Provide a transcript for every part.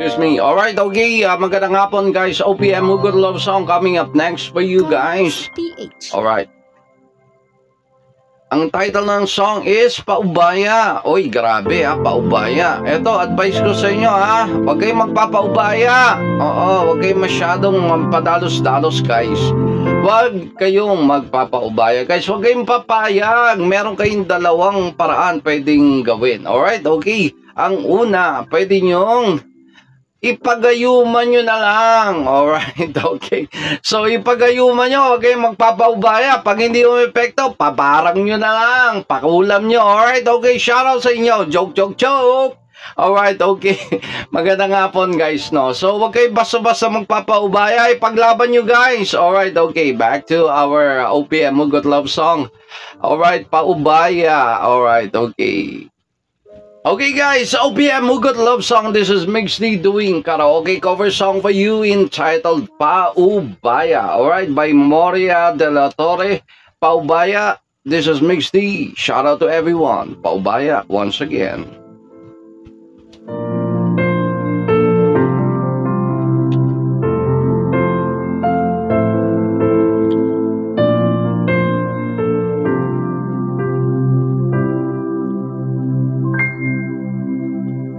Excuse me. Alright, okay. Magandang hapon guys. OPM Hugot Love Song coming up next for you guys. Alright. Ang title ng song is Paubaya. Oy, grabe ha, paubaya. Eto, advice ko sa inyo ha. Huwag kayong magpapaubaya. Oo, huwag kayong masyadong padalos-dalos guys. Huwag kayong magpapaubaya guys. Huwag kayong papayag. Meron kayong dalawang paraan pwedeng gawin. Alright, okay. Ang una, pwede nyong ipagayuman nyo na lang. Alright, okay. So, ipagayuman nyo, huwag kayong magpapaubaya. Pag hindi umepekto, pabarang nyo na lang. Pakulam nyo. Alright, okay. Shoutout sa inyo. Joke, joke, joke. Alright, okay. Magandang hapon, guys, no? So, huwag kayo basta-basta magpapaubaya. Ipaglaban nyo, guys. Alright, okay. Back to our OPM Hugot Love Song. Alright, paubaya. Alright, okay. Okay guys, OPM Hugot Love Song. This is Mix D doing karaoke cover song for you entitled Paubaya. Alright, by Moria de la Torre. Paubaya. This is Mix D. Shout out to everyone. Paubaya once again.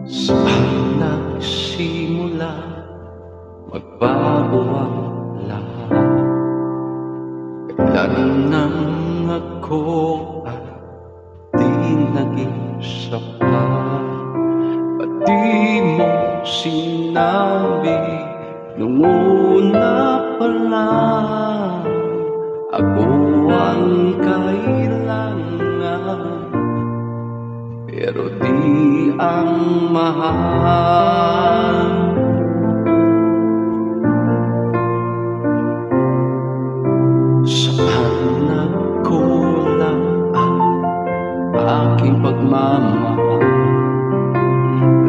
Saan nagsimula magbago ang lahat? Kailan nang ako ay di naging sapat? Ba't di mo sinabi nung una pa lang ako ang kailangan? Pero di ang mahal. Saan nagkulang ang aking pagmamahal?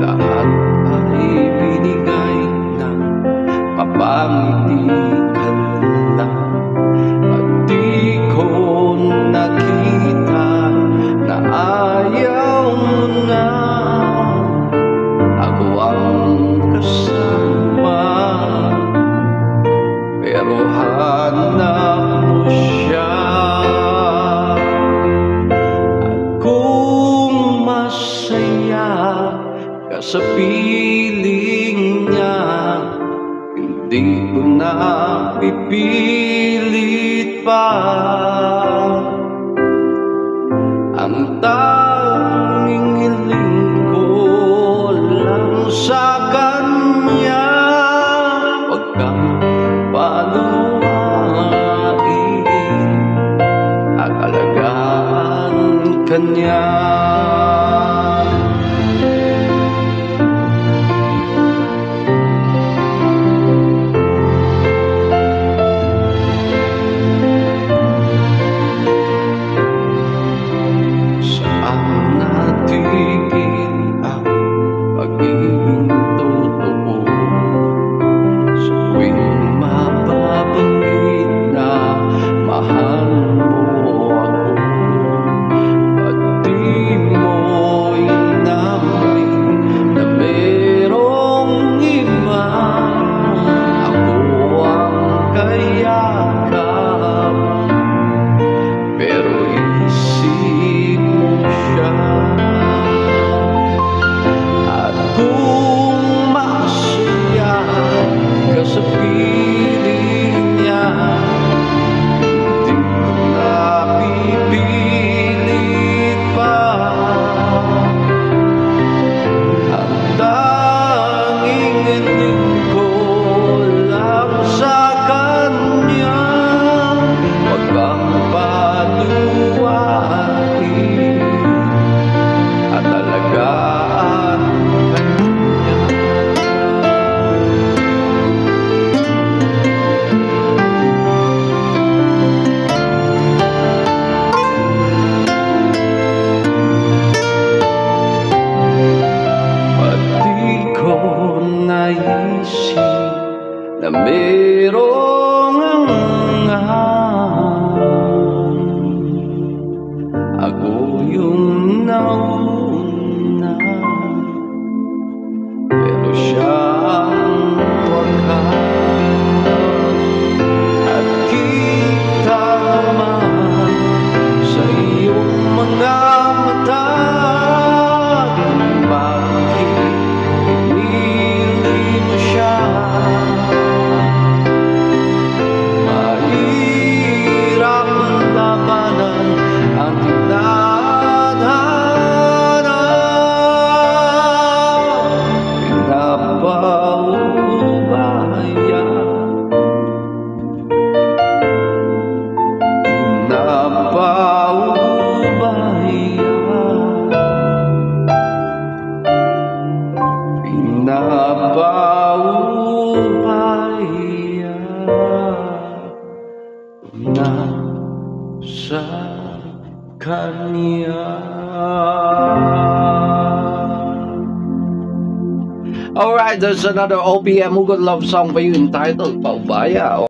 Lahat ay binigay ng papangiti ka lang. At di ko nakita na ayaw mo na ako ang kasama. Pero hanap mo siya. At kung masaya ka sa piling niya, hindi ko na pipilit pa. Ang tanging hiling ko lang sa kanya, huwag kang paluwain at alagaan ka niya. nauna, pero siya paubaya na sa kanya. Alright, there's another OPM Hugot love song for you entitled Paubaya.